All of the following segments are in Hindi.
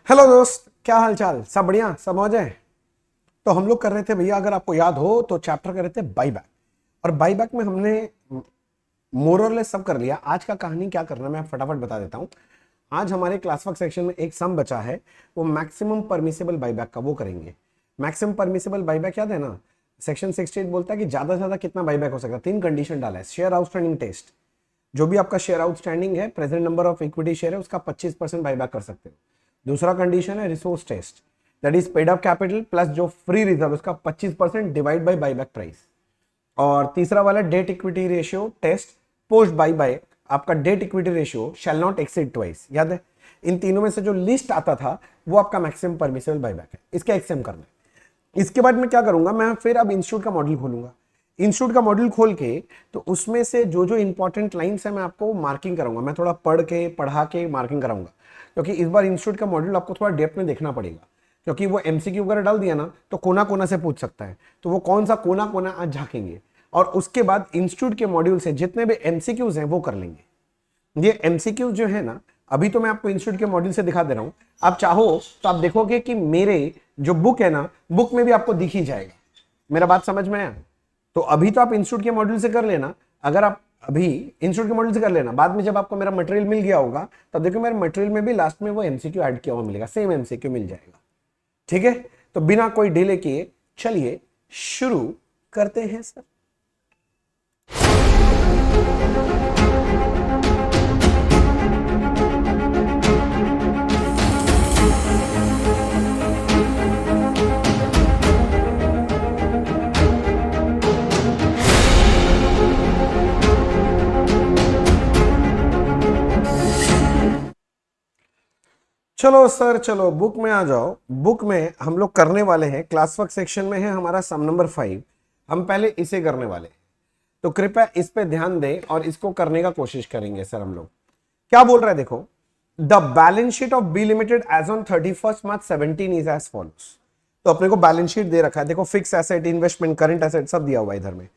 हेलो दोस्त, क्या हाल चाल? सब बढ़िया, सब मौज है। तो हम लोग कर रहे थे भैया, अगर आपको याद हो तो चैप्टर कर रहे थे बाईबैक। और बाईबैक में हमने मोर और लेस सब कर लिया। आज का कहानी क्या करना है मैं फटाफट बता देता हूं। आज हमारे क्लास वर्क सेक्शन में एक सम बचा है, वो मैक्सिमम परमिसेबल बाईबैक का, वो करेंगे। मैक्सिमम परमिसेबल बाईबैक याद है ना? सेक्शन 68 बोलता है कि ज्यादा से ज्यादा कितना बाईबैक हो सकता है। 3 कंडीशन डाला है। शेयर आउटस्टैंडिंग टेस्ट, जो भी आपका शेयर आउटस्टैंडिंग है, present number of equity share है, उसका 25% बाईबैक कर सकते हो। दूसरा कंडीशन है resource test, that is paid up capital plus जो फ्री रिजर्व, उसका 25% डिवाइड बाय बाईबैक प्राइस। और तीसरा वाला debt equity ratio test, post buy आपका debt equity ratio shall not exceed twice. याद है? इन तीनों में से जो लिस्ट आता था वो आपका मैक्सिमम परमिसेबल बाईबैक है। इसका एक्सएम करना है। इसके बाद मैं क्या करूंगा, मैं फिर अब इंस्टीट्यूट का मॉडल खोलूंगा। इंस्टीट्यूट का मॉडल खोल के तो उसमें से जो जो इंपॉर्टेंट लाइंस है मैं आपको मार्किंग कराऊंगा। मैं थोड़ा पढ़ा के मार्किंग कराऊंगा, क्योंकि इस बार इंस्टीट्यूट का मॉडल आपको थोड़ा डेप्थ में देखना पड़ेगा, क्योंकि वो एमसीक्यू वगैरह डाल दिया ना तो कोना कोना से पूछ सकता है। तो वो कौन सा कोना कोना आज झाकेंगे, और उसके बाद इंस्टीट्यूट के मॉड्यूल से जितने भी एमसीक्यूज हैं वो कर लेंगे। ये एमसीक्यू जो है ना, अभी तो मैं आपको इंस्टीट्यूट के मॉड्यूल से दिखा दे रहा हूं। आप चाहो तो आप देखोगे कि मेरे जो बुक है ना, बुक में भी आपको दिख ही जाएगा। मेरा बात समझ में आया? तो अभी तो आप इंस्टीट्यूट के मॉड्यूल से कर लेना। अगर आप अभी इंस्टीट्यूट के मॉड्यूल से कर लेना, बाद में जब आपको मेरा मटेरियल मिल गया होगा तब देखो मेरे मटेरियल में भी लास्ट में वो एमसीक्यू ऐड किया हुआ मिलेगा, सेम एमसीक्यू मिल जाएगा। ठीक है? तो बिना कोई डिले किए चलिए शुरू करते हैं सर। चलो सर, चलो बुक में आ जाओ। बुक में हम लोग करने वाले हैं, क्लास वर्क सेक्शन में है हमारा सम नंबर 5। हम पहले इसे करने वाले हैं, तो कृपया इस पे ध्यान दें और इसको करने का कोशिश करेंगे। सर हम लोग क्या बोल रहे हैं, देखो। The balance sheet of B limited as on 31 March 17 is as follows. तो अपने को बैलेंस शीट दे रखा है, देखो fix asset, investment, current asset सब दिया हुआ है इधर में।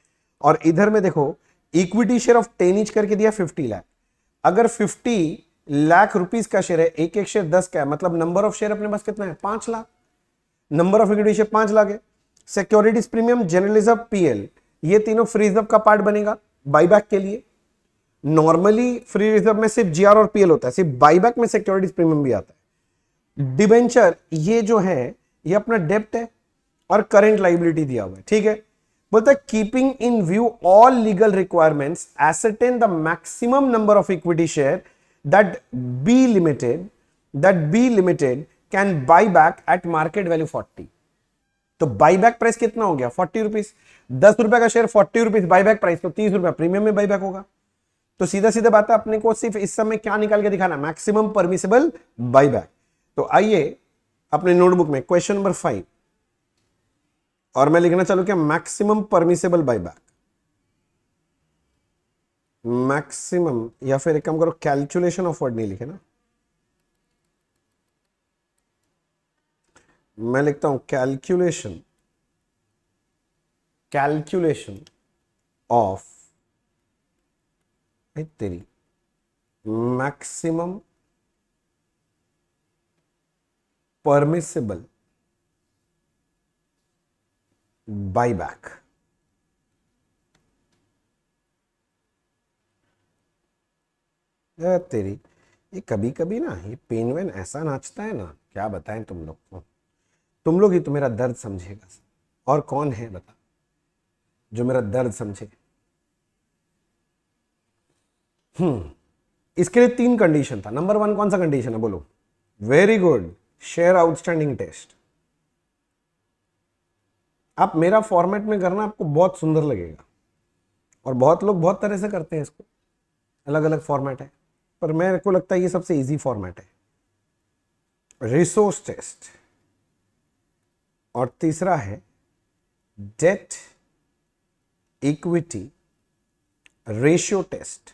और इधर में देखो इक्विटी शेयर ऑफ 10 ईच करके दिया 50 लाख। अगर 50 लाख रुपीस का शेयर है, एक एक शेयर 10 का है, मतलब नंबर ऑफ शेयर अपने पास कितना है? 5 lakh. Number of equity share 5 lakh है। Securities premium, general reserve, PL, ये तीनों फ्री रिजर्व का पार्ट बनेगा बाईबैक के लिए। नॉर्मली फ्री रिजर्व में सिर्फ जीआर और पीएल होता है, सिर्फ बाईबैक में सिक्योरिटीज प्रीमियम भी आता है। डिबेंचर ये जो है ये अपना डेप्ट है और करंट लाइबिलिटी दिया हुआ है। ठीक है? बोलता है keeping in view all legal requirements ascertain the maximum number of equity share that B limited can buy back at market value 40। तो बाईबैक प्राइस कितना हो गया? 40 रुपीज। 10 रुपए का शेयर 40 रुपीज बाईबैक प्राइस, तो 30 रुपया प्रीमियम में बाईबैक होगा। तो सीधा सीधा बात है, अपने को सिर्फ इस समय क्या निकाल के दिखाना? Maximum permissible buyback. तो आइए अपने नोटबुक में क्वेश्चन नंबर 5, और मैं लिखना चालू किया मैक्सिमम परमिसेबल बाईबैक। मैक्सिमम, या फिर एक काम करो, कैलकुलेशन ऑफ वर्ड नहीं लिखे ना, मैं लिखता हूं कैलकुलेशन ऑफ तेरी मैक्सिमम परमिसेबल बाईबैक। तेरी ये कभी कभी ना ये पेन वेन ऐसा नाचता है ना, क्या बताएं तुम लोग को। तुम लोग ही तो मेरा दर्द समझेगा। और कौन है बता जो मेरा दर्द समझे? इसके लिए 3 कंडीशन था। नंबर 1 कौन सा कंडीशन है बोलो? Very good, share outstanding test. आप मेरा फॉर्मेट में करना, आपको बहुत सुंदर लगेगा। और बहुत लोग बहुत तरह से करते हैं इसको, अलग अलग फॉर्मेट है, पर मेरे को लगता है ये सबसे इजी फॉर्मेट है। रिसोर्स टेस्ट, और तीसरा है डेट इक्विटी रेशियो टेस्ट,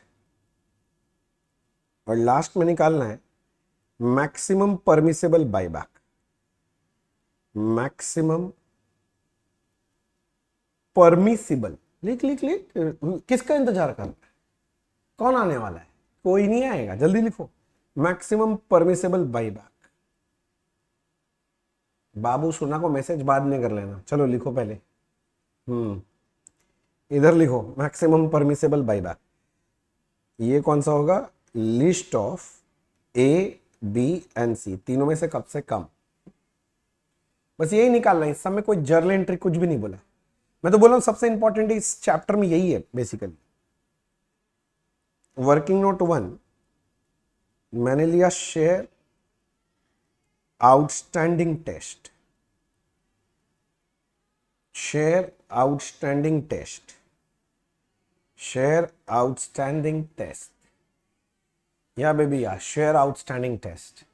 और लास्ट में निकालना है maximum permissible buyback. Maximum permissible, लिख लिख लिख, किसका इंतजार कर रहा है? कौन आने वाला है? कोई नहीं आएगा, जल्दी लिखो। Maximum permissible buyback. बाबू सोना को मैसेज बाद में कर लेना, चलो लिखो पहले। इधर लिखो मैक्सिमम परमिसेबल बाईबैक। ये कौन सा होगा? List of A B and C, तीनों में से कब से कम, बस यही निकालना है। इस समय कोई जर्नल एंट्री कुछ भी नहीं बोला, मैं तो बोल रहा हूं सबसे इंपॉर्टेंट इस चैप्टर में यही है बेसिकली। वर्किंग नोट 1 मैंने लिया share outstanding test, share outstanding test, share outstanding test, या बेबी या शेयर आउटस्टैंडिंग टेस्ट।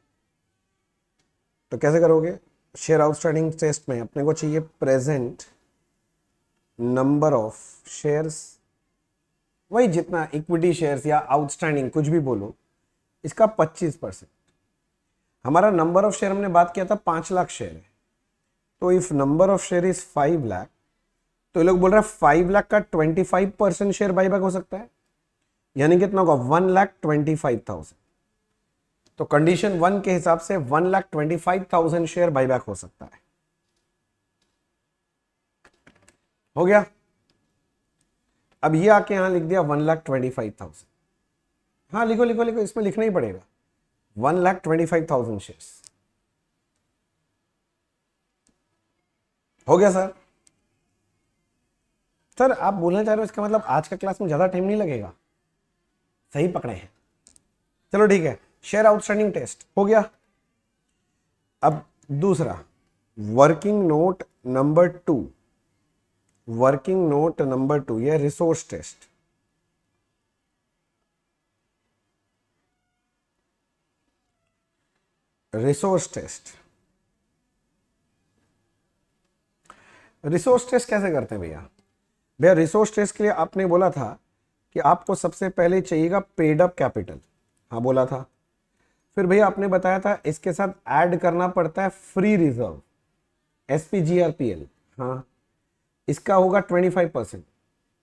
तो कैसे करोगे? शेयर आउटस्टैंडिंग टेस्ट में अपने को चाहिए प्रेजेंट नंबर ऑफ शेयर्स, वही जितना इक्विटी शेयर्स या आउटस्टैंडिंग कुछ भी बोलो, इसका 25%। हमारा नंबर ऑफ शेयर हमने बात किया था 5 लाख शेयर है, तो if number of share is 5 lakh, तो ये लोग बोल रहे हैं 5 लाख का 25% शेयर बाईबैक हो सकता है, यानी कितना होगा? 1,25,000। तो कंडीशन 1 के हिसाब से 1,25,000 शेयर बाईबैक हो सकता है। हो गया? अब ये आके यहां लिख दिया 1,25,000। हाँ लिखो लिखो लिखो, इसमें लिखना ही पड़ेगा 1,25,000 शेयर्स। हो गया सर? सर आप बोलना चाह रहे हो इसका मतलब आज का क्लास में ज्यादा टाइम नहीं लगेगा? सही पकड़े हैं, चलो ठीक है। शेयर आउटस्टैंडिंग टेस्ट हो गया। अब दूसरा working note number 2, working note number 2 ये resource test. Resource test, resource test कैसे करते हैं भैया? भैया रिसोर्स टेस्ट के लिए आपने बोला था कि आपको सबसे पहले चाहिएगा पेड अप कैपिटल, हाँ बोला था। फिर भैया आपने बताया था इसके साथ ऐड करना पड़ता है फ्री रिजर्व SPGRPL, हाँ इसका होगा 25%,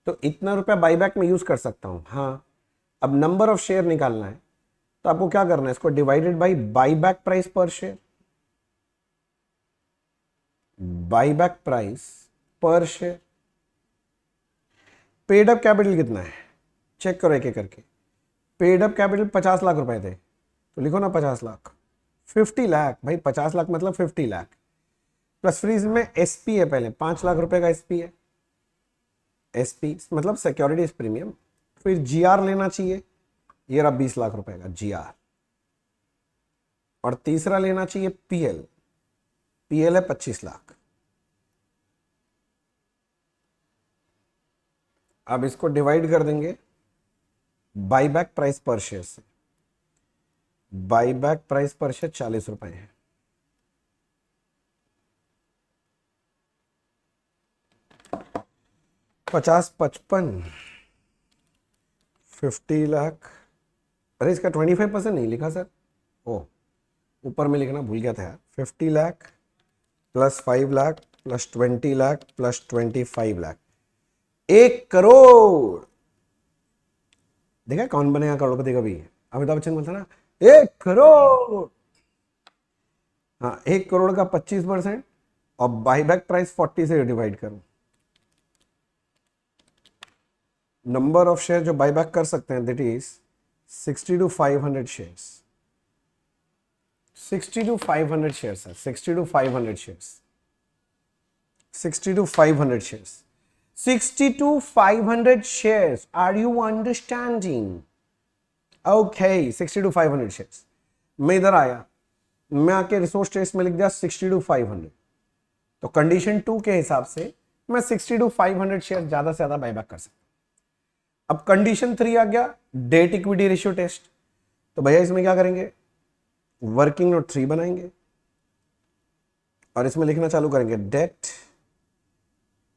तो इतना रुपया बाईबैक में यूज कर सकता हूं, हाँ। अब नंबर ऑफ शेयर निकालना है, तो आपको क्या करना है? इसको divided by buyback price per share, buyback price per share. Paid up capital कितना है चेक करो एक एक करके। पेड अप कैपिटल 50 लाख रुपए थे, तो लिखो ना 50 लाख, 50 लाख भाई, 50 लाख मतलब 50 लाख प्लस फ्रीज में SP है, पहले 5 लाख रुपए का SP है, SP मतलब सिक्योरिटीज प्रीमियम। फिर GR लेना चाहिए, ये रहा 20 लाख रुपए का GR, और तीसरा लेना चाहिए PL, PL है 25 लाख। अब इसको डिवाइड कर देंगे बाईबैक प्राइस पर शेयर से, बाईबैक प्राइस पर शेयर 40 रुपए है। पचास 55 50 लाख, अरे इसका 25% नहीं लिखा सर, ओ ऊपर में लिखना भूल गया था यार। 50 lakh plus 5 lakh plus 20 lakh plus 25 lakh, 1 crore. देखा कौन बनेगा करोड़पति कभी? अमिताभ बच्चन बोलता ना 1 करोड़। हाँ 1 करोड़ का 25% और बाईबैक प्राइस 40 से डिवाइड करो। नंबर ऑफ शेयर जो बाईबैक कर सकते हैं that is 60 to 500 shares, 60 to 500 shares है, 60 to 500 shares, 60 to 500 shares, 60 to 500 shares. Are you understanding? Okay, 60 to 500 shares. मैं इधर आया, मैं आके रिसोर्स टेस्ट में लिख दिया 60 to 500, तो कंडीशन 2 के हिसाब से मैं 60 to 500 शेयर ज्यादा से ज्यादा बाईबैक कर सकता हूं। अब कंडीशन 3 आ गया डेट इक्विटी रेशियो टेस्ट, तो भैया इसमें क्या करेंगे? वर्किंग नोट 3 बनाएंगे और इसमें लिखना चालू करेंगे debt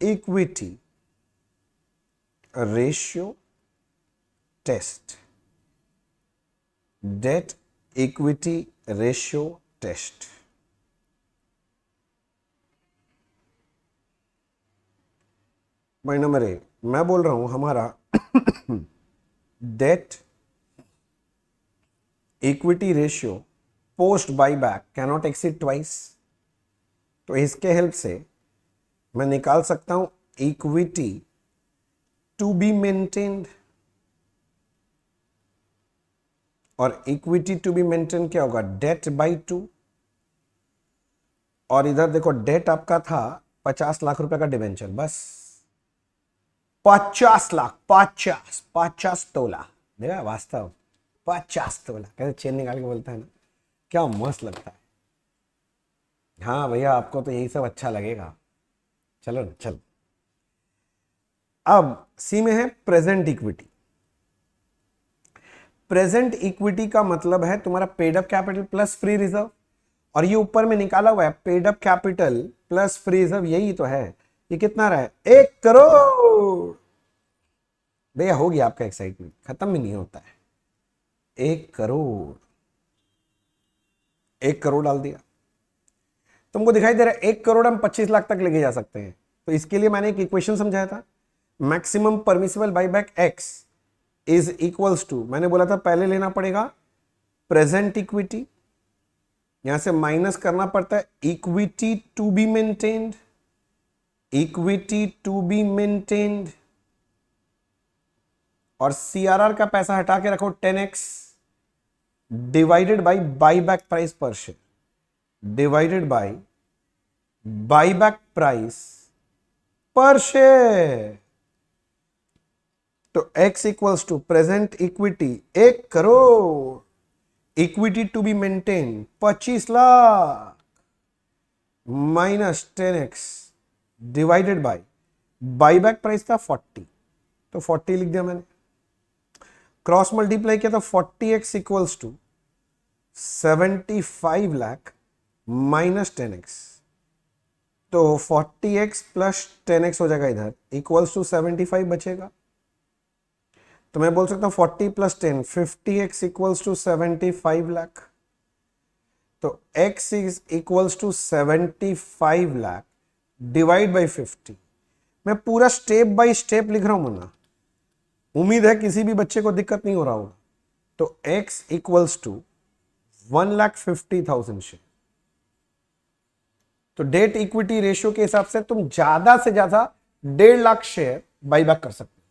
equity ratio test, debt equity ratio test. Point number 1 मैं बोल रहा हूं हमारा debt equity ratio post buyback cannot exceed twice, तो इसके हेल्प से मैं निकाल सकता हूं इक्विटी टू बी मेंटेन्ड, और इक्विटी टू बी मेंटेन क्या होगा, डेट बाई 2। और इधर देखो डेट आपका था 50 लाख रुपए का डिवेंचर, बस 50 लाख, 50 तोला, देखा वास्तव 50 तोला कैसे चेन निकाल के बोलता है ना, क्या मस्त लगता है। हाँ भैया आपको तो यही सब अच्छा लगेगा। चलो ना चलो। अब सी में है प्रेजेंट इक्विटी। प्रेजेंट इक्विटी का मतलब है तुम्हारा paid up capital plus free reserve, और ये ऊपर में निकाला हुआ है paid up capital plus free reserve, यही तो है। ये कितना रहा है, 1 करोड़। भैया हो गया आपका एक्साइटमेंट, खत्म भी नहीं होता है। 1 करोड़, 1 करोड़ डाल दिया। तुमको दिखाई दे रहा है 1 करोड़ हम 25 लाख तक लेके जा सकते हैं। तो इसके लिए मैंने एक इक्वेशन समझाया था, maximum permissible buyback x is equals to, मैंने बोला था पहले लेना पड़ेगा प्रेजेंट इक्विटी, यहां से माइनस करना पड़ता है equity to be maintained, equity to be maintained, और सीआरआर का पैसा हटा के रखो 10x divided by buyback price per share, divided by buyback price per share. तो x equals to present equity 1 crore, equity to be maintain 25 lakh, minus 10x divided by buyback price था 40, तो 40 लिख दिया मैंने, क्रॉस मल्टीप्लाई किया तो 40x equals to 75 lakh minus 10x, तो 40x प्लस 10x हो जाएगा इधर, इक्वल्स टू 75 बचेगा। तो मैं बोल सकता हूं 40 plus 10 50x equals to 75 lakh, तो x is equals to 75 lakh divide by 50। मैं पूरा स्टेप बाय स्टेप लिख रहा हूं मुन्ना, उम्मीद है किसी भी बच्चे को दिक्कत नहीं हो रहा होगा। तो x इक्वल्स टू 1,50,000 शेयर। तो डेट इक्विटी रेशियो के हिसाब से तुम ज्यादा से ज्यादा 1.5 लाख शेयर बाईबैक कर सकते हो,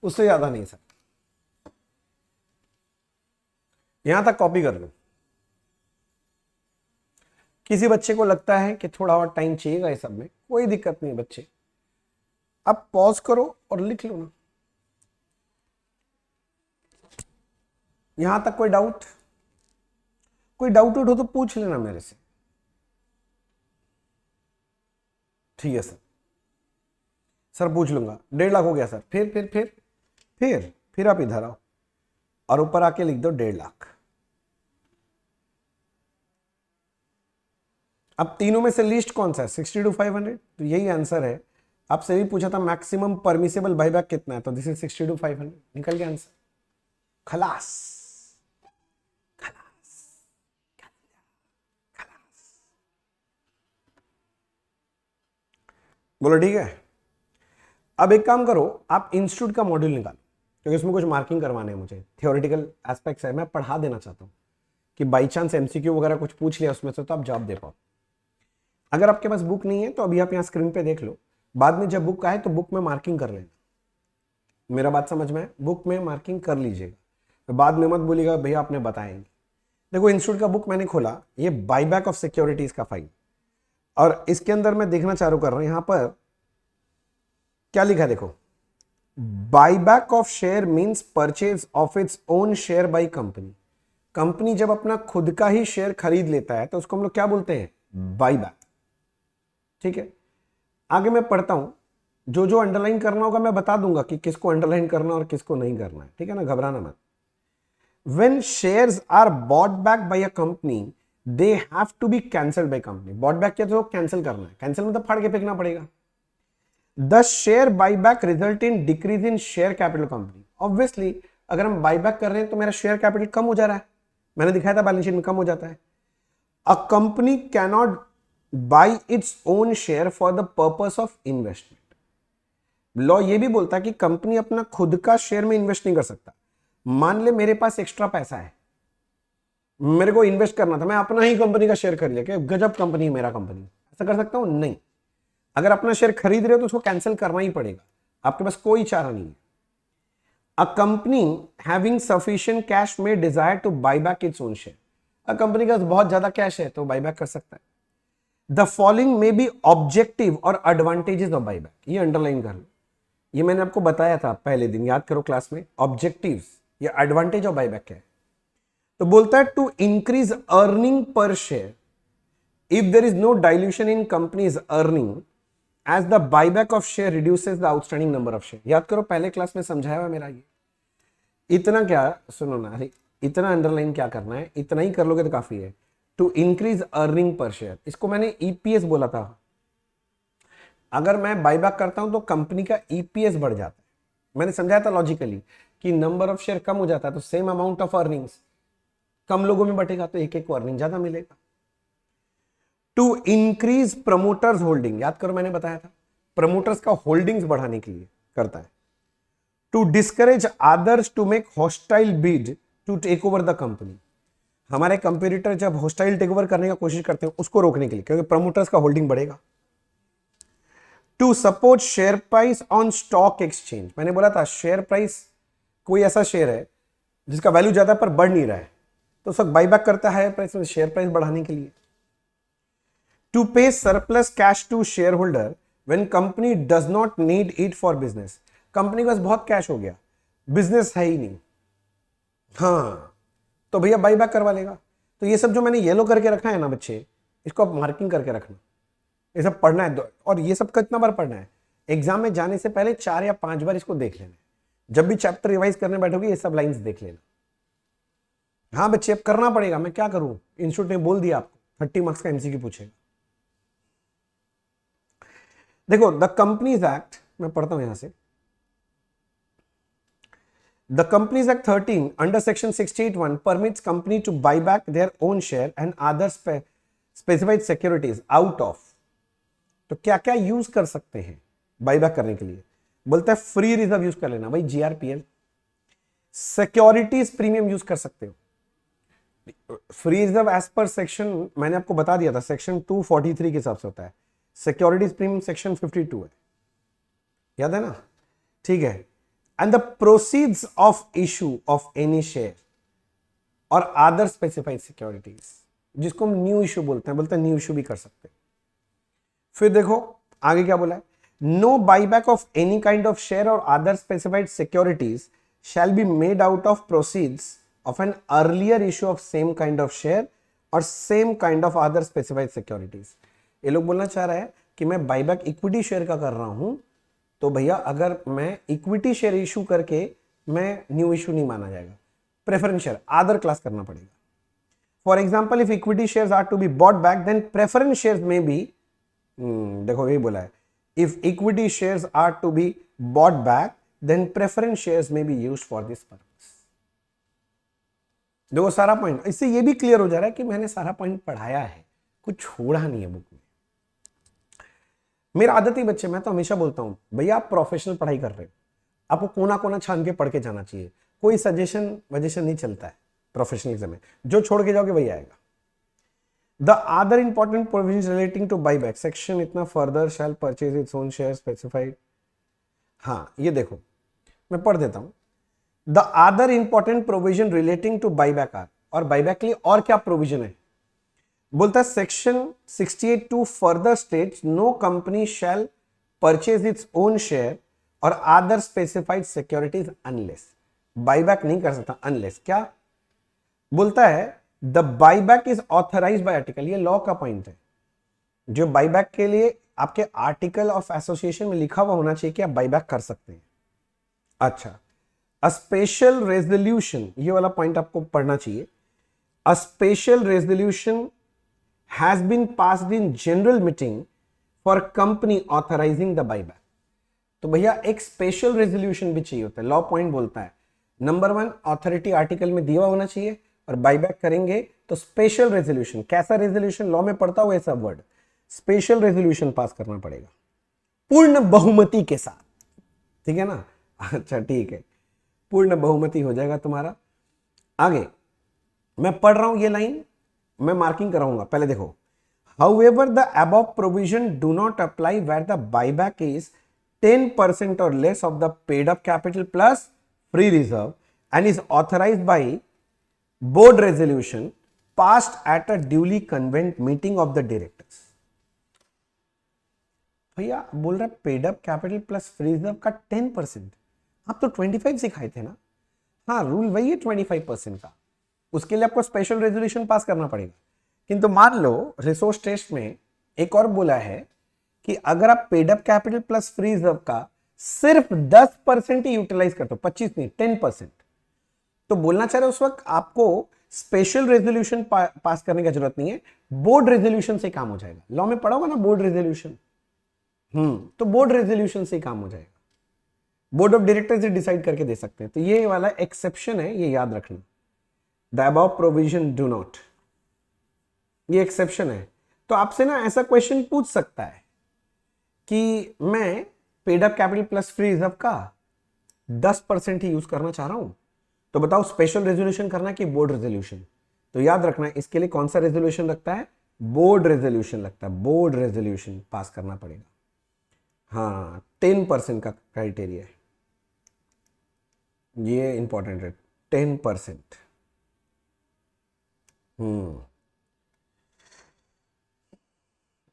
उससे ज्यादा नहीं सकते। यहां तक कॉपी कर लो। किसी बच्चे को लगता है कि थोड़ा और टाइम चाहिएगा इस सब में, कोई दिक्कत नहीं बच्चे, अब पॉज करो और लिख लो ना। यहां तक कोई डाउट, कोई डाउट हो तो पूछ लेना मेरे से। ठीक है सर, सर पूछ लूंगा, 1.5 लाख हो गया सर, फिर आप इधर आओ और ऊपर आके लिख दो 1.5 लाख। अब तीनों में से लीस्ट कौन सा है, 60 to 500, तो यही आंसर है। आपसे भी पूछा था मैक्सिमम परमिसेबल बाईबैक कितना है, तो दिस इज 60 to 500, निकल गया आंसर, खलास खलास खलास। बोलो ठीक है। अब एक काम करो, आप इंस्टीट्यूट का मॉड्यूल निकालो, क्योंकि इसमें कुछ मार्किंग करवाने हैं मुझे, थियोरेटिकल एस्पेक्ट्स है, मैं पढ़ा देना चाहता हूं कि बाई चांस एमसीक्यू वगैरह कुछ पूछ लिया उसमें से तो आप जवाब दे पाओ। अगर आपके पास बुक नहीं है तो अभी आप यहाँ स्क्रीन पे देख लो, बाद में जब बुक आए तो बुक में मार्किंग कर लेना। मेरा बात समझ में है, बुक में मार्किंग कर लीजिएगा, तो बाद में मत बोलिएगा भैया आपने बताएंगे। देखो इंस्टीट्यूट का बुक मैंने खोला, ये बाईबैक ऑफ सिक्योरिटीज का फाइल, और इसके अंदर मैं देखना चालू कर रहा हूं, यहां पर क्या लिखा है देखो, buyback of share means purchase of its own share by company. Company जब अपना खुद का ही शेयर खरीद लेता है तो उसको हम लोग क्या बोलते हैं, बाईबैक। ठीक है, आगे मैं पढ़ता हूं, जो जो अंडरलाइन करना होगा मैं बता दूंगा कि किसको अंडरलाइन करना और किसको नहीं करना है, ठीक है ना, घबराना मत। When shares are bought back by a company, they have to be cancelled by company. Bought back क्या तो कैंसिल करना है, कैंसिल मतलब फाड़ के फेंकना पड़ेगा। The share buyback result in decrease in share capital company. Obviously, अगर हम बाईबैक कर रहे हैं तो मेरा शेयर कैपिटल कम हो जा रहा है, मैंने दिखाया था बैलेंस शीट में कम हो जाता है। A company cannot buy its own share for the purpose of investment. Law ये भी बोलता है कि कंपनी अपना खुद का शेयर में इन्वेस्ट नहीं कर सकता। मान ले मेरे पास एक्स्ट्रा पैसा है, मेरे को इन्वेस्ट करना था, मैं अपना ही कंपनी का शेयर कर लिया कि गजब कंपनी है मेरा कंपनी, ऐसा कर सकता हूं? नहीं। अगर अपना शेयर खरीद रहे हो तो उसको कैंसिल करना ही पड़ेगा, आपके पास कोई चारा नहीं है। A company having sufficient cash में desire to buy back its own share. A company के पास बहुत ज्यादा कैश है तो बाय बैक कर सकता है। द फॉलोइंग में बी ऑब्जेक्टिव और एडवांटेजेस ऑफ बाय बैक, ये अंडरलाइन कर लो, ये मैंने आपको बताया था पहले दिन, याद करो क्लास में। ऑब्जेक्टिव्स या एडवांटेज ऑफ बाय बैक क्या है? तो बोलता है to increase earning per share if there is no dilution in company's earning as the buyback of share reduces the outstanding number of share। याद करो पहले क्लास में समझाया हुआ मेरा ये। इतना क्या, सुनो ना, अरे इतना अंडरलाइन क्या करना है, इतना ही कर लोगे तो काफी है। To increase earning per share, इसको मैंने ईपीएस बोला था। अगर मैं बायबैक करता हूं तो कंपनी का ईपीएस बढ़ जाता है। मैंने समझाया था लॉजिकली कि नंबर ऑफ शेयर कम हो जाता है तो सेम अमाउंट ऑफ अर्निंग्स कम लोगों में बटेगा तो एक एक को अर्निंग ज्यादा मिलेगा। टू इंक्रीज प्रमोटर्स होल्डिंग, याद करो मैंने बताया था प्रमोटर्स का होल्डिंग्स बढ़ाने के लिए करता है। To discourage others to make hostile bid to take over the company, हमारे कंपेटिटर जब हॉस्टाइल टेक ओवर करने का कोशिश करते हैं उसको रोकने के लिए, क्योंकि प्रमोटर्स का होल्डिंग बढ़ेगा। To support share price on stock exchange, मैंने बोला था शेयर प्राइस, कोई ऐसा शेयर है जिसका वैल्यू ज्यादा पर बढ़ नहीं रहा है तो सब बाईबैक करता है प्राइस में, शेयर प्राइस बढ़ाने के लिए। To pay surplus cash to share holder when company does not need it for business, company के पास बहुत कैश हो गया, बिजनेस है ही नहीं, हाँ तो भैया बाईबैक करवा लेगा। तो ये सब जो मैंने येलो करके रखा है ना बच्चे, इसको आप मार्किंग करके रखना, ये सब पढ़ना है। और ये सब कितना बार पढ़ना है, एग्जाम में जाने से पहले 4 या 5 बार इसको देख लेना। जब भी चैप्टर रिवाइज करने बैठोगे ये सब लाइंस देख लेना। हाँ बच्चे अब करना पड़ेगा, मैं क्या करूं, इंस्टीट्यूट ने बोल दिया आपको 30 मार्क्स का एमसीक्यू पूछेगा। देखो द कंपनीज एक्ट, मैं पढ़ता हूं यहां से, the companies act 13 under section 68(1) permits company to buy back their own share and other specified securities out of, तो क्या क्या यूज कर सकते हैं बायबैक करने के लिए? बोलता है फ्री रिजर्व यूज कर लेना भाई, जीआरपीएल। सिक्योरिटीज प्रीमियम यूज कर सकते हो। Free reserve as per section मैंने आपको बता दिया था, सेक्शन 243 के हिसाब से होता है। सिक्योरिटीज प्रीमियम सेक्शन 52 है, याद है ना? ठीक है। And the proceeds of issue of any share और अदर स्पेसिफाइड सिक्योरिटीज, जिसको हम न्यू इशू बोलते हैं न्यू इशू भी कर सकते हैं। फिर देखो आगे क्या बोला है, no buyback of any kind of share और other specified securities shall be made out of proceeds of an earlier issue of same kind of share और same kind of other specified securities। ये लोग बोलना चाह रहा है कि मैं बाईबैक इक्विटी शेयर का कर रहा हूं तो भैया अगर मैं इक्विटी शेयर इशू करके मैं न्यू इशू नहीं माना जाएगा, प्रेफरेंस शेयर अदर क्लास करना पड़ेगा। For example if equity shares are to be bought back then preference shares में भी, देखो यही बोला है, if equity shares are to be bought back then preference shares may be used for this purpose. देखो सारा पॉइंट, इससे ये भी क्लियर हो जा रहा है कि मैंने सारा पॉइंट पढ़ाया है, कुछ छोड़ा नहीं है बुक में। मेरा आदत ही बच्चे, मैं तो हमेशा बोलता हूं भैया आप प्रोफेशनल पढ़ाई कर रहे हो, आपको कोना कोना छान के पढ़ के जाना चाहिए, कोई सजेशन वजेशन नहीं चलता है प्रोफेशनलिज्म में, जो छोड़ के जाओगे वही आएगा। The other important provision relating to buyback section इतना further shall purchase its own share specified. हाँ ये देखो मैं पढ़ देता हूं, the other important provision relating to buyback are, और बाईबैक के लिए और क्या प्रोविजन है? बोलता है section 68(2) further states no company shall purchase its own share और other specified securities unless, buyback नहीं कर सकता अनलेस, क्या बोलता है? The buyback is authorised bye article, ये लॉ का पॉइंट है, जो बाईबैक के लिए आपके आर्टिकल ऑफ एसोसिएशन में लिखा हुआ होना चाहिए कि आप बाईबैक कर सकते हैं। अच्छा, अ स्पेशल रेजोल्यूशन, ये वाला पॉइंट आपको पढ़ना चाहिए। A special resolution has been passed in general meeting for company authorising the buyback, तो भैया एक स्पेशल रेजोल्यूशन भी चाहिए होता है। लॉ पॉइंट बोलता है नंबर 1 ऑथोरिटी आर्टिकल में दिया होना चाहिए, और बाईबैक करेंगे तो स्पेशल रेजोल्यूशन, कैसा रेजोल्यूशन लॉ में पढ़ता हुआ सब वर्ड, स्पेशल रेजोल्यूशन पास करना पड़ेगा पूर्ण बहुमति के साथ, ठीक है ना? अच्छा ठीक है, पूर्ण बहुमति हो जाएगा तुम्हारा। आगे मैं पढ़ रहा हूं ये लाइन, मैं मार्किंग कराऊंगा, पहले देखो However, the above provision do not apply where the buyback is 10% or less of the paid up capital plus free reserve and is authorized by board resolution passed at a duly convened meeting of the directors. भैया बोल रहा है paid up capital plus free reserve का 10%। आप तो 25 सिखाए थे ना। हाँ, रूल वही है 25% का। उसके लिए आपको स्पेशल रेजोल्यूशन पास करना पड़ेगा। किंतु मान लो रिसोर्स टेस्ट में एक और बोला है कि अगर आप paid up capital plus free reserve का सिर्फ 10% ही यूटिलाइज करते हो, 25 नहीं 10%, तो बोलना चाह रहे उस वक्त आपको स्पेशल रेजोल्यूशन पास करने की जरूरत नहीं है, बोर्ड रेजोल्यूशन से काम हो जाएगा। लॉ में पढ़ा होगा ना बोर्ड रेजोल्यूशन। तो बोर्ड रेजोल्यूशन से काम हो जाएगा, बोर्ड ऑफ डायरेक्टर्स डिसाइड करके दे सकते हैं। तो ये वाला एक्सेप्शन है, ये याद रखना। The above provision do not, ये एक्सेप्शन है। तो आपसे ना ऐसा क्वेश्चन पूछ सकता है कि मैं paid up capital plus free reserve का 10% ही यूज करना चाह रहा हूं, तो बताओ स्पेशल रेजोल्यूशन करना कि बोर्ड रेजोल्यूशन। तो याद रखना इसके लिए कौन सा रेजोल्यूशन लगता है, बोर्ड रेजोल्यूशन लगता है। बोर्ड रेजोल्यूशन पास करना पड़ेगा। हाँ, 10% का क्राइटेरिया है, ये इंपॉर्टेंट है, 10%।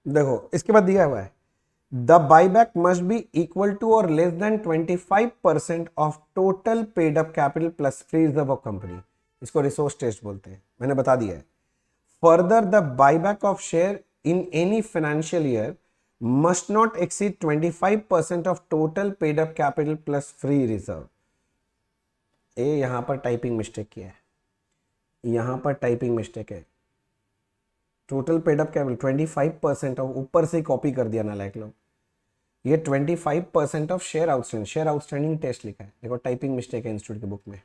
देखो इसके बाद दिया हुआ है the buyback must be equal to और less than 25% of total paid up capital plus free reserve of company. इसको रिसोर्स टेस्ट बोलते हैं, मैंने बता दिया है। Further the buyback of share in any financial year must not exceed 25% of total paid up capital plus free reserve। ए यहां पर टाइपिंग मिस्टेक किया है, यहां पर टाइपिंग मिस्टेक है। Total paid up capital 25% of, ऊपर से कॉपी कर दिया नालायक लोग। ये 25% of share outstanding, share outstanding test लिखा है, देखो टाइपिंग मिस्टेक है इंस्टीट्यूट की बुक में।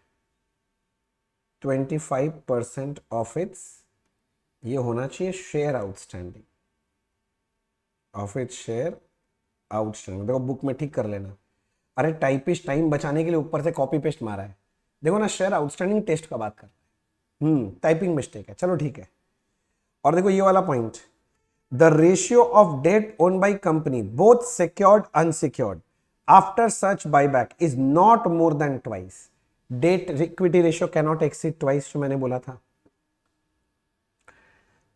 25% ऑफ इट्स, ये होना चाहिए share outstanding, of it share outstanding. देखो बुक में ठीक कर लेना। अरे टाइपिस्ट टाइम बचाने के लिए ऊपर से कॉपी पेस्ट मारा है। देखो ना शेयर आउटस्टैंडिंग टेस्ट का बात कर रहे हैं, टाइपिंग मिस्टेक है, चलो ठीक है। और देखो ये वाला point, the ratio of debt own by company both secured unsecured after such buyback is not more than twice. Debt equity ratio can not exceed twice, जो मैंने बोला था,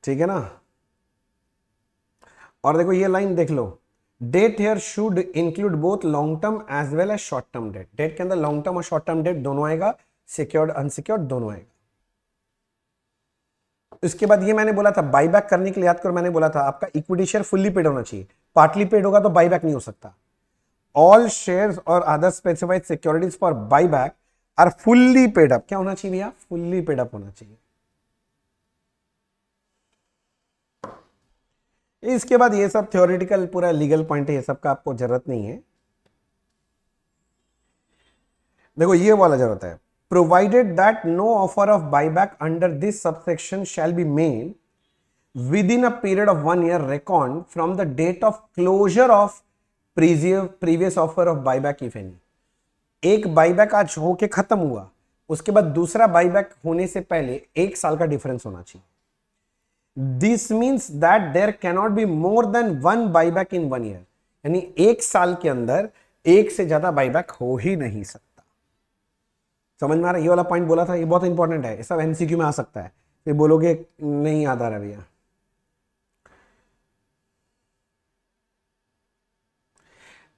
ठीक है ना। और देखो ये लाइन देख लो, debt here should include both long term as well as short term debt. Debt के अंदर लॉन्ग टर्म और शॉर्ट टर्म डेट दोनों आएगा, सिक्योर्ड अनसिक्योर्ड दोनों आएगा। इसके बाद ये मैंने बोला था बाईबैक करने के लिए, याद करो मैंने बोला था आपका इक्विटी शेयर फुल्ली पेड होना चाहिए, पार्टली पेड होगा तो बाईबैक नहीं हो सकता। ऑल शेयर्स और other specified securities for buyback are fully paid up. क्या होना चाहिए भैया, फुल्ली पेड अप होना चाहिए। इसके बाद ये सब थ्योरेटिकल पूरा लीगल पॉइंट है, ये सब का आपको जरूरत नहीं है। देखो ये वाला जरूरत है, provided that no offer of buyback under this subsection shall be made within a period of 1 year reckoned from the date of closure of previous offer of buyback if any। एक बाईबैक आज होके खत्म हुआ, उसके बाद दूसरा बाईबैक होने से पहले 1 साल का डिफरेंस होना चाहिए। This means that there cannot be more than 1 buyback in 1 year, यानी 1 साल के अंदर एक से ज्यादा बाईबैक हो ही नहीं सकता। समझ में आ रहा है? ये वाला पॉइंट बोला था, ये बहुत इंपॉर्टेंट है, सब एमसीक्यू में आ सकता है। ये बोलोगे नहीं याद आ रहा भैया।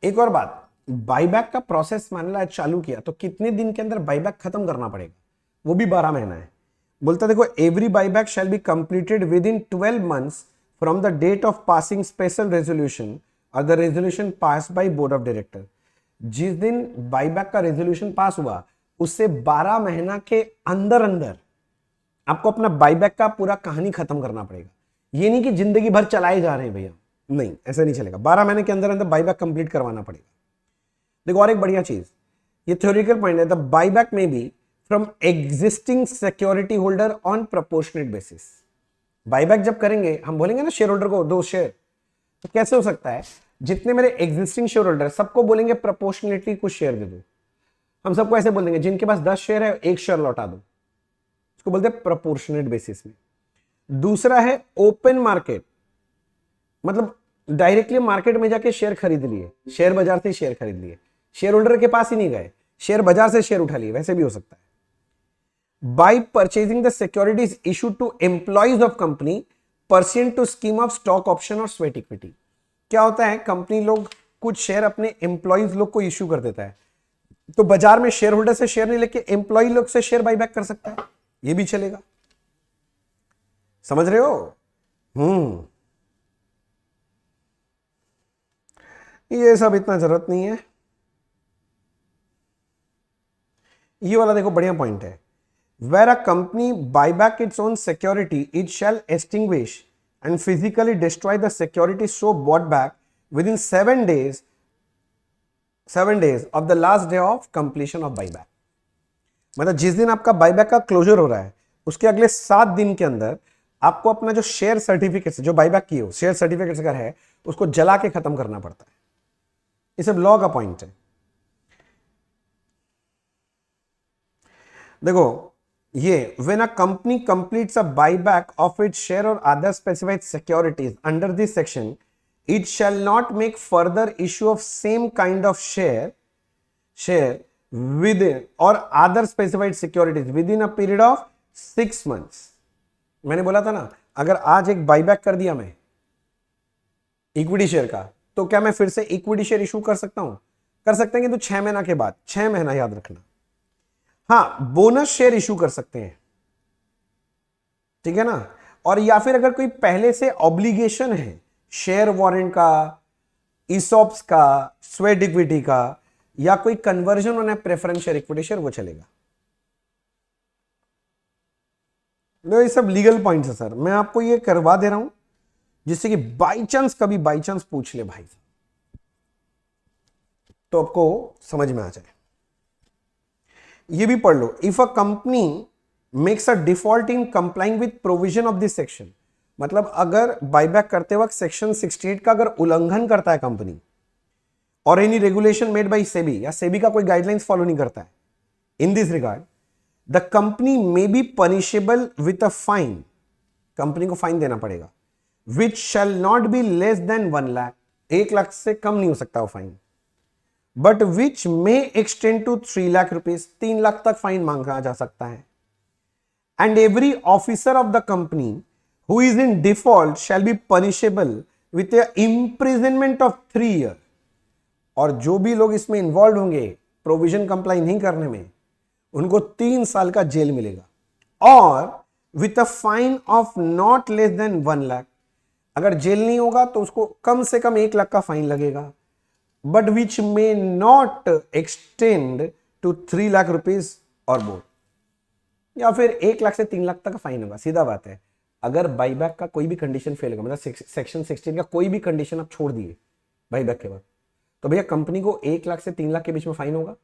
एक और बात, बाईबैक का प्रोसेस मान लो चालू किया तो कितने दिन के अंदर बाईबैक खत्म करना पड़ेगा, वो भी 12 महीना है। बोलता देखो every buyback shall be completed within 12 months from the date of passing special resolution और the resolution pass by board of director. जिस दिन बाईबैक का रेजोल्यूशन पास हुआ उससे 12 महीना के अंदर अंदर आपको अपना बाईबैक का पूरा कहानी खत्म करना पड़ेगा। ये नहीं कि जिंदगी भर चलाए जा रहे हैं भैया, नहीं ऐसा नहीं चलेगा। 12 महीने के अंदर अंदर बाईबैक कंप्लीट करवाना पड़ेगा। देखो और एक बढ़िया चीज, ये थ्योरेटिकल पॉइंट है, द बाईबैक में be from existing security holder on proportionate basis. Buyback जब करेंगे हम बोलेंगे ना शेयर होल्डर को 2 शेयर, तो कैसे हो सकता है, जितने मेरे एग्जिस्टिंग शेयर होल्डर सबको बोलेंगे प्रोपोर्शनेटली कुछ शेयर दे दो। हम सबको ऐसे बोल देंगे जिनके पास 10 शेयर है 1 शेयर लौटा दो, इसको बोलते हैं प्रोपोर्शनेट बेसिस में। दूसरा है ओपन मार्केट, मतलब डायरेक्टली मार्केट में जाके शेयर खरीद लिए, शेयर बाजार से शेयर खरीद लिए, शेयर होल्डर के पास ही नहीं गए, शेयर बाजार से शेयर उठा लिए, वैसे भी हो सकता है। By purchasing the securities issued to employees of company pursuant to scheme of stock option और स्वेट इक्विटी। क्या होता है, कंपनी लोग कुछ शेयर अपने एम्प्लॉइज लोग को इश्यू कर देता है, तो बाजार में शेयर होल्डर से शेयर नहीं लेके एम्प्लॉय लोग से शेयर बाईबैक कर सकता है, ये भी चलेगा। समझ रहे हो? ये सब इतना जरूरत नहीं है। ये वाला देखो बढ़िया पॉइंट है। Where a company buy back its own security it shall extinguish and physically destroy the security so bought back within 7 days of the last day of completion of buyback. मतलब जिस दिन आपका बाईबैक का क्लोजर हो रहा है उसके अगले 7 दिन के अंदर आपको अपना जो शेयर सर्टिफिकेट जो बाईबैक की हो, शेयर सर्टिफिकेट अगर है उसको जला के खत्म करना पड़ता है। ये सब लॉ का पॉइंट है। देखो ये when a company completes a buyback of its share और other specified securities under this section it shall not make further issue of same kind of share with और other specified securities within a period of 6 months। मैंने बोला था ना, अगर आज एक बायबैक कर दिया मैं इक्विटी शेयर का, तो क्या मैं फिर से इक्विटी शेयर इशू कर सकता हूं? कर सकते हैं, किंतु 6 महीना के बाद, 6 महीना याद रखना। हाँ, बोनस शेयर इशू कर सकते हैं, ठीक है ना। और या फिर अगर कोई पहले से ऑब्लिगेशन है शेयर वारंट का, ईसॉप्स का, स्वेट इक्विटी का, या कोई कन्वर्जन होना है प्रेफरेंस शेयर इक्विटी शेयर, वो चलेगा। ये सब लीगल पॉइंट्स है सर, मैं आपको ये करवा दे रहा हूं जिससे कि बाई चांस कभी बाई चांस पूछ ले भाई तो आपको समझ में आ जाए। ये भी पढ़ लो। If a company makes a default in complying with provision of this section, मतलब अगर बायबैक करते वक्त सेक्शन 68 का अगर उल्लंघन करता है कंपनी, और any regulation made by SEBI या सेबी का कोई गाइडलाइंस फॉलो नहीं करता है, in this regard the company may be punishable with a fine, company को फाइन देना पड़ेगा, विच शैल नॉट बी लेस देन 1 लाख, 1 लाख से कम नहीं हो सकता वो fine, but which may extend to 3 lakh rupees, 3 lakh तक फाइन मांगा जा सकता है। And every officer of the company who is in default shall be punishable with imprisonment of 3 years, और जो भी लोग इसमें इन्वॉल्व होंगे प्रोविजन कंप्लाई नहीं करने में, उनको 3 साल का जेल मिलेगा, और with a fine of not less देन 1 लाख, अगर जेल नहीं होगा तो उसको कम से कम 1 लाख का फाइन लगेगा, but which may not extend to 3 lakh rupees और मोर, या फिर 1 लाख से 3 लाख तक का फाइन होगा। सीधा बात है, अगर बाईबैक का कोई भी कंडीशन फेल होगा, मतलब सेक्शन 16 का कोई भी कंडीशन आप छोड़ दिए बाईबैक के बाद, तो भैया कंपनी को 1 लाख से 3 लाख के बीच में फाइन होगा।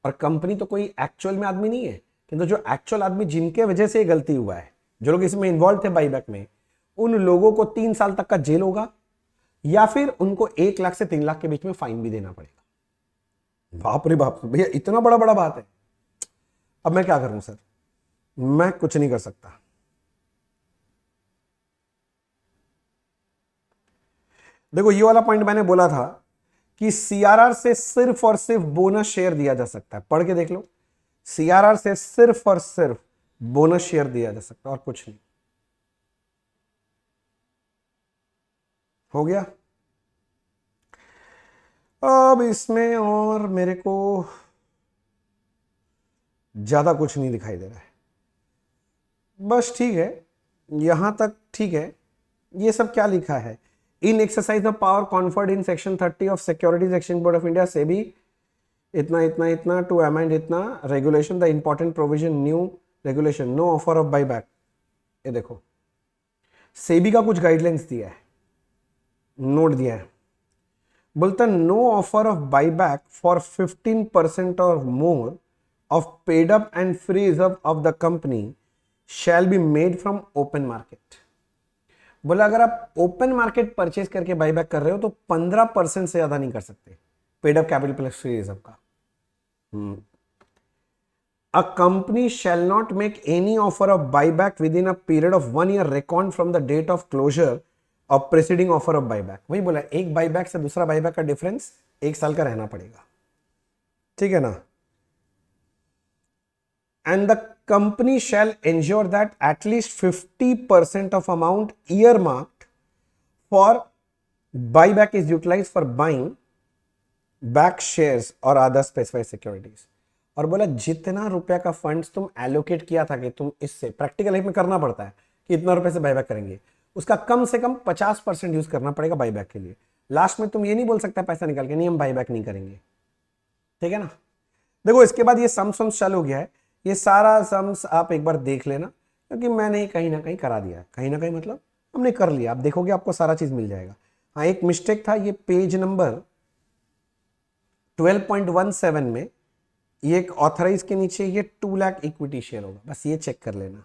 और कंपनी तो कोई एक्चुअल में आदमी नहीं है, किंतु जो एक्चुअल आदमी जिनके वजह से गलती हुआ है, जो लोग इसमें इन्वॉल्व थे बाईबैक में, उन लोगों को 3 साल तक का जेल होगा, या फिर उनको 1 लाख से 3 लाख के बीच में फाइन भी देना पड़ेगा। बाप रे बाप भैया, इतना बड़ा बड़ा बात है। अब मैं क्या करूं सर, मैं कुछ नहीं कर सकता। देखो ये वाला पॉइंट मैंने बोला था कि सीआरआर से सिर्फ और सिर्फ बोनस शेयर दिया जा सकता है, पढ़ के देख लो। सीआरआर से सिर्फ और सिर्फ बोनस शेयर दिया जा सकता है, और कुछ नहीं। हो गया। अब इसमें और मेरे को ज्यादा कुछ नहीं दिखाई दे रहा है, बस ठीक है, यहां तक ठीक है। ये सब क्या लिखा है, in exercise of power conferred in section 30 of securities exchange board of India SEBI इतना इतना इतना टू अमेंड इतना regulation the important provision new regulation no offer of buyback. ये देखो सेबी का कुछ गाइडलाइंस दिया है, नोट दिया है, बोलता no offer of buyback for 15% और more of paid up and free reserve of the company shall be made from open market. बोला अगर आप ओपन मार्केट परचेज करके बाईबैक कर रहे हो तो 15% से ज्यादा नहीं कर सकते paid up capital plus free reserve का। A company shall not make any offer of buyback within a period of 1 year reckoned from the date of closure और प्रेसिडिंग ऑफर ऑफ बाईबैक, वही बोला एक बाईबैक से दूसरा बाईबैक का डिफरेंस 1 साल का रहना पड़ेगा, ठीक है ना। And the company shall ensure that at least 50% of amount earmarked for buyback is utilise for buying back shares और अदर स्पेसिफाइड सिक्योरिटीज। और बोला जितना रुपया का फंड्स तुम एलोकेट किया था कि तुम इससे प्रैक्टिकल लाइफ में करना पड़ता है कि इतना रुपए से बाईबैक करेंगे, उसका कम से कम 50% यूज करना पड़ेगा बाईबैक के लिए। लास्ट में तुम ये नहीं बोल सकता पैसा निकाल के नहीं हम बाईबैक नहीं करेंगे, ठीक है ना। देखो इसके बाद ये सम्स चालू हो गया है, ये सारा सम्स आप एक बार देख लेना क्योंकि मैंने कहीं ना कहीं करा दिया है, कहीं ना कहीं मतलब हमने कर लिया, आप देखोगे आपको सारा चीज मिल जाएगा। हाँ एक मिस्टेक था, ये पेज नंबर 12.17 में ये एक ऑथराइज के नीचे ये 2 लाख इक्विटी शेयर होगा, बस ये चेक कर लेना।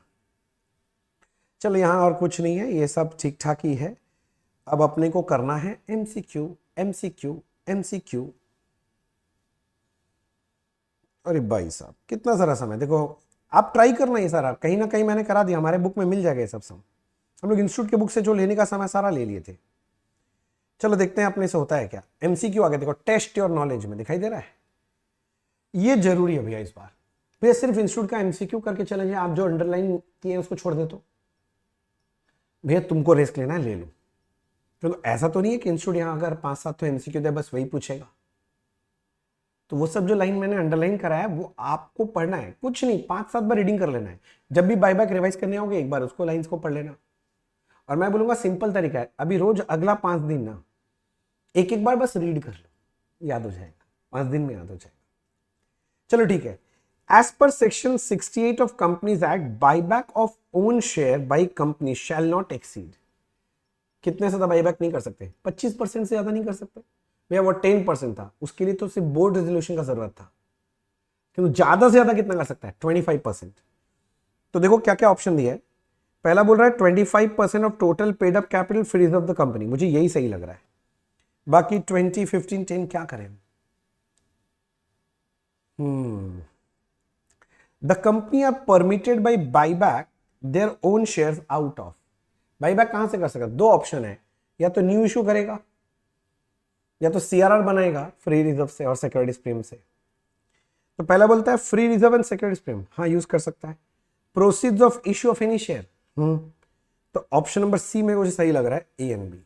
चलो यहाँ और कुछ नहीं है, ये सब ठीक ठाक ही है। अब अपने को करना है एमसीक्यू एमसीक्यू एमसीक्यू। अरे भाई साहब कितना सारा समय, देखो आप ट्राई करना ये सारा, कहीं ना कहीं मैंने करा दिया, हमारे बुक में मिल जाएगा ये सब सम, हम लोग इंस्टीट्यूट के बुक से जो लेने का समय सारा ले लिए थे। चलो देखते हैं अपने से होता है क्या। एमसीक्यू आगे देखो, टेस्ट योर नॉलेज में दिखाई दे रहा है, ये जरूरी है भैया इस बार। भैया सिर्फ इंस्टीट्यूट का एमसीक्यू करके चले जाए, आप जो अंडरलाइन किए उसको छोड़ दे तो भैया तुमको रिस्क लेना है ले लो। चलो ऐसा तो नहीं है कि इंस्टीट्यूट यहाँ अगर 5-7 तो एमसीक्यू दे बस वही पूछेगा, तो वो सब जो लाइन मैंने अंडरलाइन करा है वो आपको पढ़ना है, कुछ नहीं 5-7 बार रीडिंग कर लेना है। जब भी बाईबैक रिवाइज करने आओगे एक बार उसको लाइंस को पढ़ लेना। और मैं बोलूंगा सिंपल तरीका है, अभी रोज अगला 5 दिन ना एक बार बस रीड कर लो, याद हो जाएगा, 5 दिन में याद हो जाएगा। चलो ठीक है। As per section 68 of companies act, buyback of own share by company shall not exceed, कितने से ज्यादा बाईबैक नहीं कर सकते, 25% से ज्यादा नहीं कर सकते। भैया वो 10% था, उसके लिए तो सिर्फ बोर्ड रेजोल्यूशन का जरूरत था, क्योंकि ज्यादा से ज्यादा कितना कर सकता है 25%। तो देखो क्या क्या ऑप्शन दिया है। पहला बोल रहा है 25% of total paid up capital freeze of the company, मुझे यही सही लग रहा है। बाकी 20, 15, 10 क्या करें। The company are permitted by buyback their own shares out of, buyback कहां से कर सकता, 2 ऑप्शन है, या तो न्यू इशू करेगा या तो सीआरआर बनाएगा फ्री रिजर्व से और सिक्योरिटीज प्रीमियम से। तो पहला बोलता है free reserve and securities premium, हाँ यूज कर सकता है। Proceeds of issue of any share, तो ऑप्शन नंबर सी में मुझे सही लग रहा है, ए एंड बी।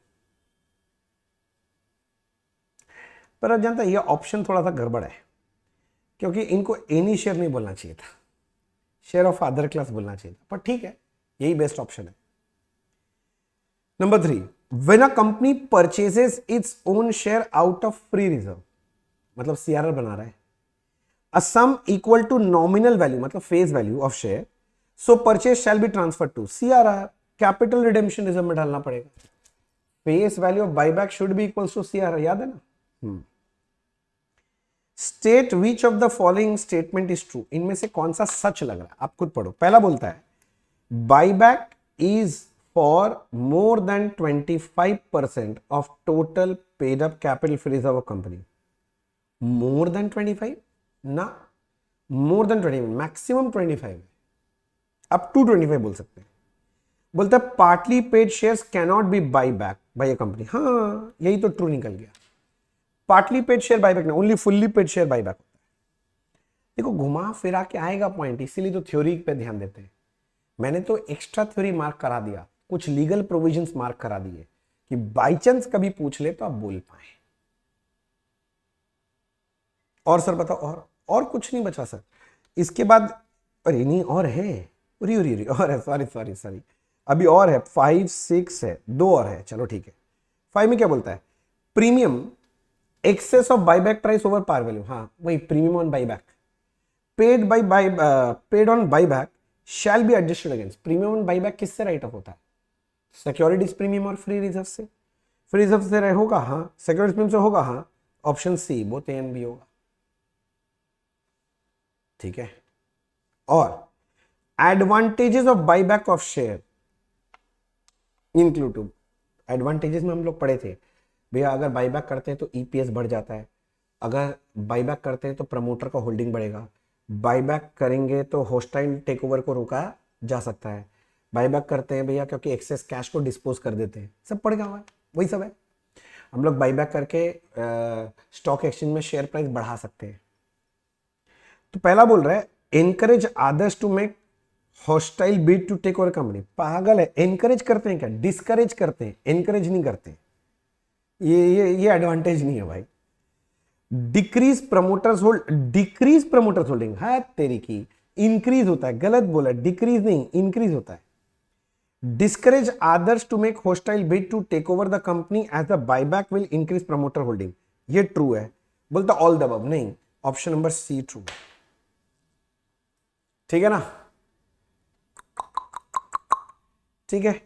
पर अब जानता है ये ऑप्शन थोड़ा सा गड़बड़ है, क्योंकि इनको एनी शेयर नहीं बोलना चाहिए था, शेयर ऑफ अदर क्लास बोलना चाहिए था, पर ठीक है यही बेस्ट ऑप्शन है। Number 3, when a company purchases its own share out of free reserve, मतलब सीआरआर बना रहा है, a sum equal to nominal value मतलब face value of share, so purchase shall be transfer to CRR, capital redemption reserve में डालना पड़ेगा। Face value of buyback should be equals to CRR, याद है ना। State which of the following statement is true, इनमें से कौन सा सच लग रहा है, आप खुद पढ़ो। पहला बोलता है buyback is for more than 25% of total paid up capital free reserve of company. More than 25 ना, more than 20, maximum 25, up to 25 बोल सकते हैं। बोलता है partly paid shares cannot be buy back by a company, हाँ यही तो ट्रू निकल गया, पार्टली पेड शेयर बाईबैक नहीं, only fully paid share buyback होता है। देखो घुमा फिरा के आएगा पॉइंट, इसीलिए तो थ्योरी पे ध्यान देते हैं। मैंने तो एक्स्ट्रा थ्योरी मार्क करा दिया, कुछ लीगल प्रोविजंस मार्क करा दिए कि बाई चांस कभी पूछ ले तो आप बोल पाए। और सर बताओ, और कुछ नहीं बचा सर इसके बाद, अरे नहीं और है, उरी उरी उरी और है, सॉरी सॉरी सॉरी, अभी और है 5, 6 है, 2 और है, चलो ठीक है। 5 में क्या बोलता है, premium excess of buyback price over par value, हाँ वही premium on buyback paid on buyback shall be adjusted against, premium on buyback किससे राइट ऑफ होता है, सिक्योरिटीज प्रीमियम और फ्री रिजर्व से। फ्री रिजर्व से होगा हाँ, सिक्योरिटीज प्रीमियम से होगा हाँ, option C both A and B होगा, ठीक है। और advantages of buyback of share include, advantages में हम लोग पढ़े थे भैया, अगर बाईबैक करते हैं तो ईपीएस बढ़ जाता है, अगर बाईबैक करते हैं तो प्रमोटर का होल्डिंग बढ़ेगा, बाईबैक करेंगे तो होस्टाइल टेकओवर को रोका जा सकता है, बाईबैक करते हैं भैया क्योंकि एक्सेस कैश को डिस्पोज कर देते हैं, सब पड़ गया हुआ है, वही सब है। हम लोग बाईबैक करके स्टॉक एक्सचेंज में शेयर प्राइस बढ़ा सकते हैं। तो पहला बोल रहा है encourage others to make hostile bid to take over company. पागल है, एनकरेज करते हैं क्या? डिस्करेज करते हैं, एनकरेज नहीं करते। ये एडवांटेज नहीं है भाई। Decrease promoters hold, decrease promoters holding है तेरी की, इंक्रीज होता है, गलत बोला, डिक्रीज नहीं इंक्रीज होता है। Discourage others to make hostile bid to take over the company as the buyback will increase promoter holding, ये ट्रू है। बोलता ऑल द अबव, नहीं, ऑप्शन नंबर सी ट्रू। ठीक है ना? ठीक है,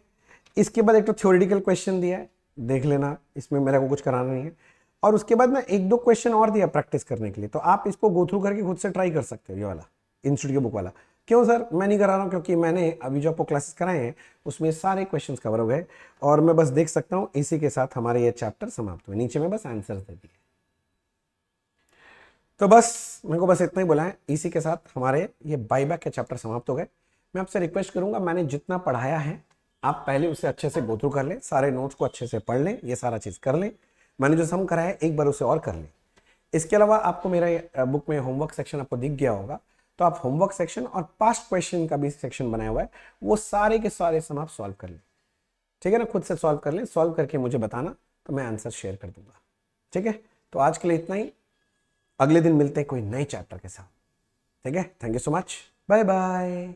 इसके बाद एक तो थ्योरेटिकल क्वेश्चन दिया है, देख लेना, इसमें मेरे को कुछ कराना नहीं है। और उसके बाद ना एक दो क्वेश्चन और दिया प्रैक्टिस करने के लिए, तो आप इसको गो थ्रू करके खुद से ट्राई कर सकते हो, ये वाला इंस्टीट्यूट की बुक वाला। क्यों सर मैं नहीं करा रहा हूँ? क्योंकि मैंने अभी जो आपको क्लासेस कराए हैं उसमें सारे क्वेश्चंस कवर हो गए और मैं बस देख सकता हूँ इसी के साथ हमारे ये चैप्टर समाप्त हुए। नीचे में बस आंसर्स दे दिए। तो बस मेरे को बस इतना ही बोला है, इसी के साथ हमारे ये बाईबैक के चैप्टर समाप्त हो गए। मैं आपसे रिक्वेस्ट करूंगा, मैंने जितना पढ़ाया है आप पहले उसे अच्छे से गो थ्रू कर लें, सारे नोट्स को अच्छे से पढ़ लें, ये सारा चीज़ कर लें। मैंने जो सम कराया है एक बार उसे और कर लें। इसके अलावा आपको मेरा बुक में होमवर्क सेक्शन आपको दिख गया होगा, तो आप होमवर्क सेक्शन और पास्ट क्वेश्चन का भी सेक्शन बनाया हुआ है, वो सारे के सारे सम आप सॉल्व कर लें। ठीक है ना? खुद से सॉल्व कर लें, सॉल्व करके मुझे बताना, तो मैं आंसर शेयर कर दूंगा। ठीक है, तो आज के लिए इतना ही। अगले दिन मिलते हैं कोई नए चैप्टर के साथ। ठीक है, thank you so much, bye bye.